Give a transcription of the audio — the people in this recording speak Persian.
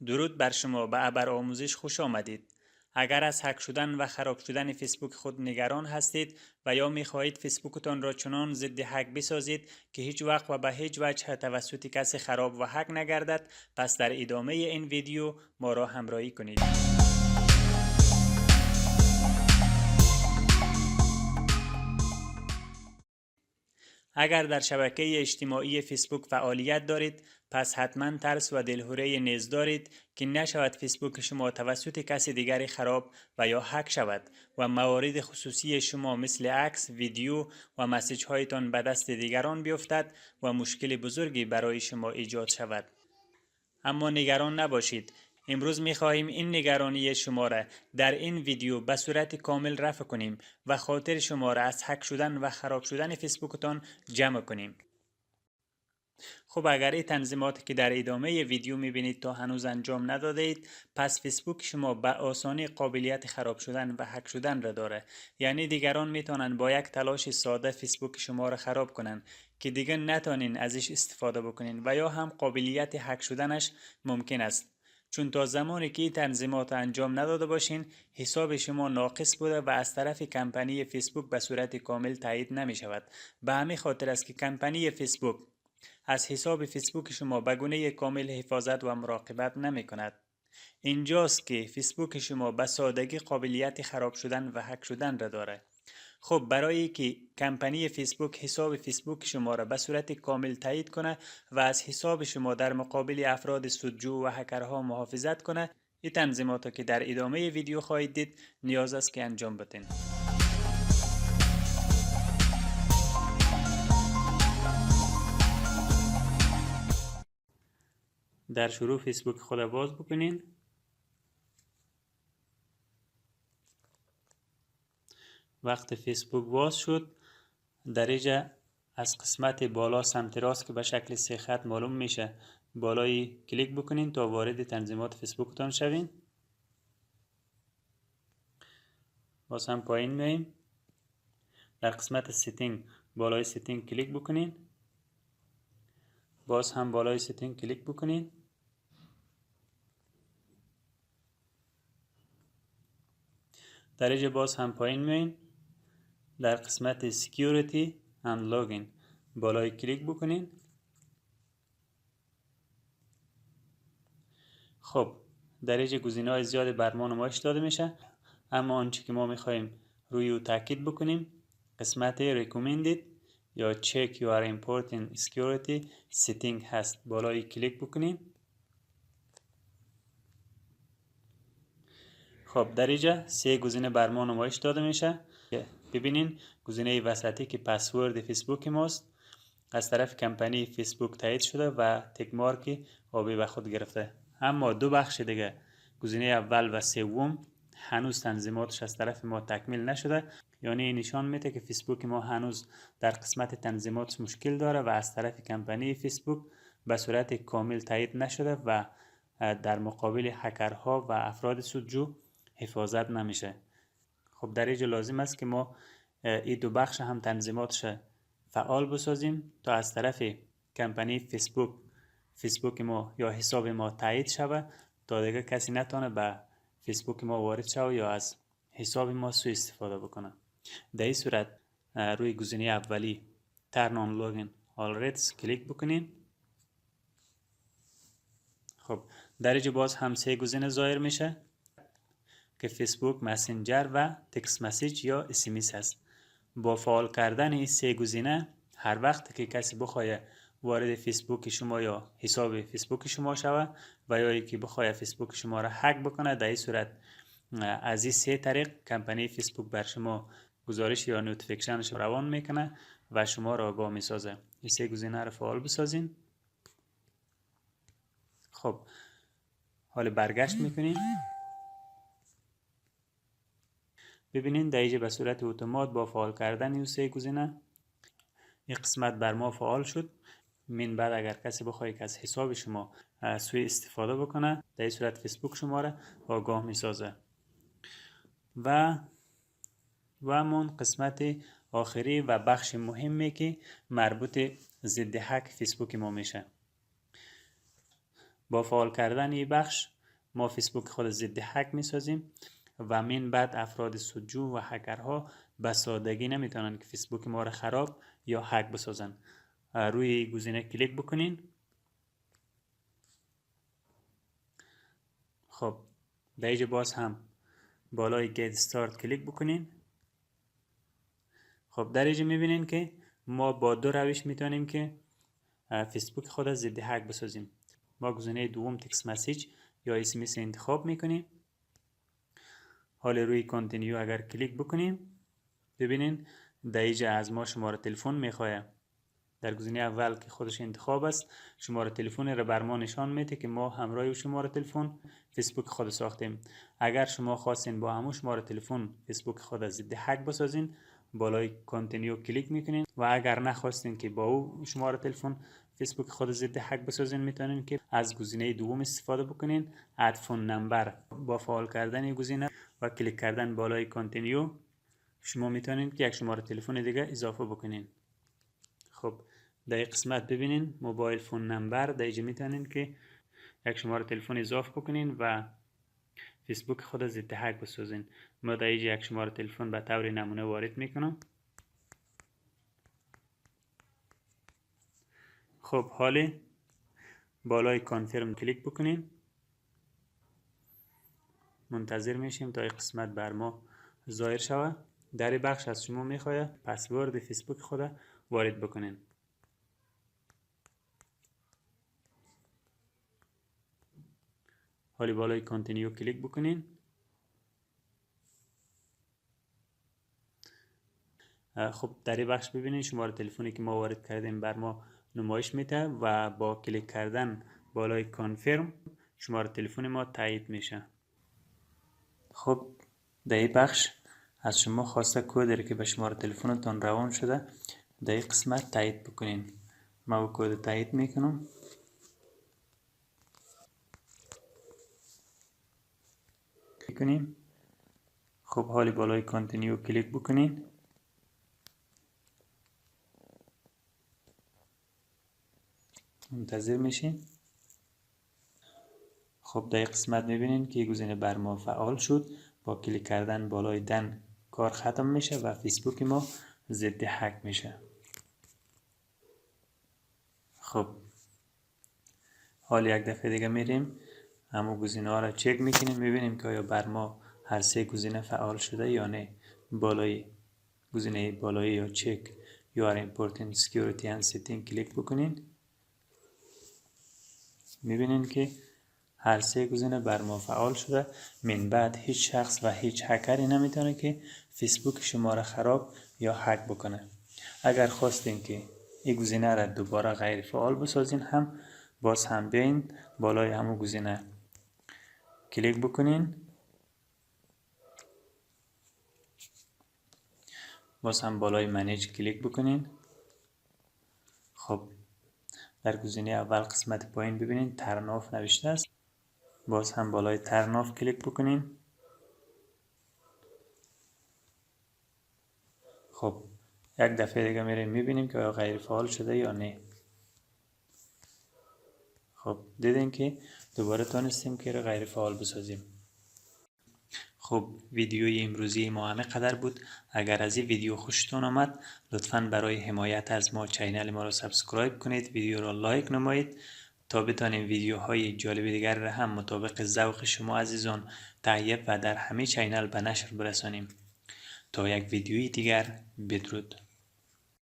درود بر شما، به ابر آموزش خوش آمدید. اگر از هک شدن و خراب شدن فیسبوک خود نگران هستید و یا می خواهید فیسبوکتان را چنان ضد هک بسازید که هیچ وقت و به هیچ وجه توسط کسی خراب و هک نگردد، پس در ادامه این ویدیو ما را همراهی کنید. اگر در شبکه اجتماعی فیسبوک فعالیت دارید، پس حتما ترس و دلهوره نیز دارید که نشود فیسبوک شما توسط کسی دیگری خراب و یا هک شود و موارد خصوصی شما مثل عکس، ویدیو و مسیج هایتان به دست دیگران بیفتد و مشکل بزرگی برای شما ایجاد شود. اما نگران نباشید. امروز می خواهیم این نگرانی شما را در این ویدیو به صورت کامل رفع کنیم و خاطر شما را از هک شدن و خراب شدن فیسبوکتان جمع کنیم. خب اگر این تنظیماتی که در ادامه ویدیو میبینید تا هنوز انجام ندادید، پس فیسبوک شما به آسانی قابلیت خراب شدن و هک شدن را داره. یعنی دیگران میتونن با یک تلاش ساده فیسبوک شما را خراب کنن که دیگه نتونین ازش استفاده بکنین و یا هم قابلیت هک شدنش ممکن است. چون تا زمانی که این تنظیمات انجام نداده باشین، حساب شما ناقص بوده و از طرف کمپانی فیسبوک به صورت کامل تایید نمی شود. به همین خاطر است که کمپانی فیسبوک از حساب فیسبوک شما به گونه کامل حفاظت و مراقبت نمی کند. اینجاست که فیسبوک شما به سادگی قابلیت خراب شدن و هک شدن را داره. خب برای که کمپانی فیسبوک حساب فیسبوک شما را به صورت کامل تایید کنه و از حساب شما در مقابل افراد سودجو و هکرها محافظت کنه، این تنظیمات که در ادامه ویدیو خواهید دید نیاز است که انجام بدین. در شروع فیسبوک خود باز بکنین. وقت فیسبوک باز شد، در اینجا از قسمت بالا سمت راست که به شکل 3 خط معلوم میشه، بالای کلیک بکنین تا وارد تنظیمات فیسبوکتان شوین. باز هم پایین میاییم، در قسمت سیتینگ بالای سیتینگ کلیک بکنین. باز هم بالای سیتینگ کلیک بکنین. در اینجا باز هم پایین میایین، در قسمت Security and Login بالای کلیک بکنین. خب در اینجا گزینه‌های زیاد بر ما نمایش داده میشه، اما آنچه که ما میخوایم روی او تاکید بکنیم قسمت Recommended یا Check Your Important Security Setting هست. بالای کلیک بکنین. خب در اینجا 3 گزینه بر ما نمایش داده میشه. ببینین گزینه وسطی که پسورد فیسبوک ماست از طرف کمپانی فیسبوک تایید شده و تک مارک آبی به خود گرفته. اما 2 بخش دیگه، گزینه اول و سوم، هنوز تنظیماتش از طرف ما تکمیل نشده. یعنی نشان میده که فیسبوک ما هنوز در قسمت تنظیمات مشکل داره و از طرف کمپانی فیسبوک به صورت کامل تایید نشده و در مقابل هکرها و افراد سودجو حفاظت نمیشه. خب در اینجا لازم است که ما این 2 بخش هم تنظیماتش فعال بسازیم تا از طرف کمپانی فیسبوک ما یا حساب ما تایید شوه تا دیگه کسی نتونه به فیسبوک ما وارد شوه یا از حساب ما سوء استفاده بکنه. در این صورت روی گزینه اولی Turn on Login All Rights کلیک بکنیم. خب در اینجا باز هم 3 گزینه ظاهر میشه که فیسبوک مسنجر و تکست مسیج یا SMS هست. با فعال کردن این 3 گزینه هر وقت که کسی بخواد وارد فیسبوک شما یا حساب فیسبوک شما شوه و یا یکی بخواد فیسبوک شما را هک بکنه، در این صورت از این 3 طریق کمپانی فیسبوک بر شما گزارش یا نوتیفیکیشنش روان میکنه و شما را آگاه میسازه. این 3 گزینه را فعال بسازین. خب حالا برگشت میکنیم. ببینین در اینجا به صورت اتومات با فعال کردن این 3 گزینه این قسمت بر ما فعال شد. من بعد اگر کسی بخواد که از حساب شما سوء استفاده بکنه، در این صورت فیسبوک شما را آگاه میسازه. و همون قسمت آخری و بخش مهمی که مربوط ضد هک فیسبوک ما میشه. با فعال کردن این بخش ما فیسبوک خود ضد هک میسازیم و من بعد افراد سودجو و هکرها به سادگی نمیتونن که فیسبوک ما را خراب یا هک بسازن. روی گزینه کلیک بکنین. خب در اینجا باز هم بالای get start کلیک بکنین. خب در اینجا میبینین که ما با دو روش میتونیم که فیسبوک خود ضد هک بسازیم. ما گزینه دوم تکست مسیج یا اسمس انتخاب میکنیم. حال روی کانتینیو اگر کلیک بکنیم ببینین در اینجا از ما شماره تلفن میخواه. در گزینه اول که خودش انتخاب است شماره تلفن را بر ما نشان میده که ما همراه شماره تلفن فیسبوک خود ساختیم. اگر شما خواستین با همون شماره تلفن فیسبوک خود ضد هک بسازین بالای کانتینیو کلیک میکنین و اگر نخواستین که با او شماره تلفن فیسبوک خود ضد هک بسازین میتونین که از گزینه دوم استفاده بکنین اد فون نمبر. با فعال کردن این گزینه و کلیک کردن بالای کانتینیو شما میتونین که یک شماره تلفن دیگه اضافه بکنین. خب در این قسمت ببینین موبایل فون نمبر در اینجا میتونین که یک شماره تلفن اضافه بکنین و فیسبوک خود ضد هک بسازین. ما در اینجا یک شماره تلفن به طور نمونه وارد میکنم. خب حالی بالای کانفرم کلیک بکنین. منتظر میشیم تا این قسمت بر ما ظاهر شود. در این بخش از شما میخواد پسورد فیسبوک خود وارد بکنین. حالی بالای کانتینیو کلیک بکنین. خب در این بخش ببینین شماره تلفنی که ما وارد کردیم بر ما نمایش میده و با کلیک کردن بالای کانفرم شماره تلفن ما تایید میشه. خب در این بخش از شما خواسته کدی که به شماره تلفنتون روان شده در این قسمت تایید بکنین. ما او کد تایید میکنم. خب حالی بالای کانتینیو کلیک بکنین. منتظر میشین. خب در این قسمت میبینین که گزینه بر ما فعال شد. با کلیک کردن بالای دن کار ختم میشه و فیسبوک ما ضد هک میشه. خب حالی یک دفعه دیگه میریم همو گزینه ها را چک میکنیم میبینیم که آیا بر ما هر سه گزینه فعال شده یا نه. بالای گزینه بالایی یا چک You are important security and setting کلیک بکنین. میبینین که هر سه گزینه بر ما فعال شده. من بعد هیچ شخص و هیچ هکری نمیتونه که فیسبوک شما را خراب یا هک بکنه. اگر خواستین که این گزینه را دوباره غیر فعال بسازین هم باز هم بیاین بالای همون گزینه کلیک بکنین. باز هم بالای منیج کلیک بکنین. خب در گزینه اول قسمت پایین ببینین ترن آف نوشته است. باز هم بالای ترن آف کلیک بکنین. خب یک دفعه دیگه میریم میبینیم که آیا غیر فعال شده یا نه. خب دیدین که دوباره تونستیم که غیر فعال بسازیم. خب ویدیوی امروزی ما همه قدر بود. اگر از این ویدیو خوشتون آمد لطفاً برای حمایت از ما چینل ما را سابسکرایب کنید، ویدیو را لایک نمایید تا بتانیم ویدیوهای جالب دیگر را هم مطابق ذوق شما عزیزان تهیه و در همه چینل به نشر برسانیم. تا یک ویدیوی دیگر بدرود.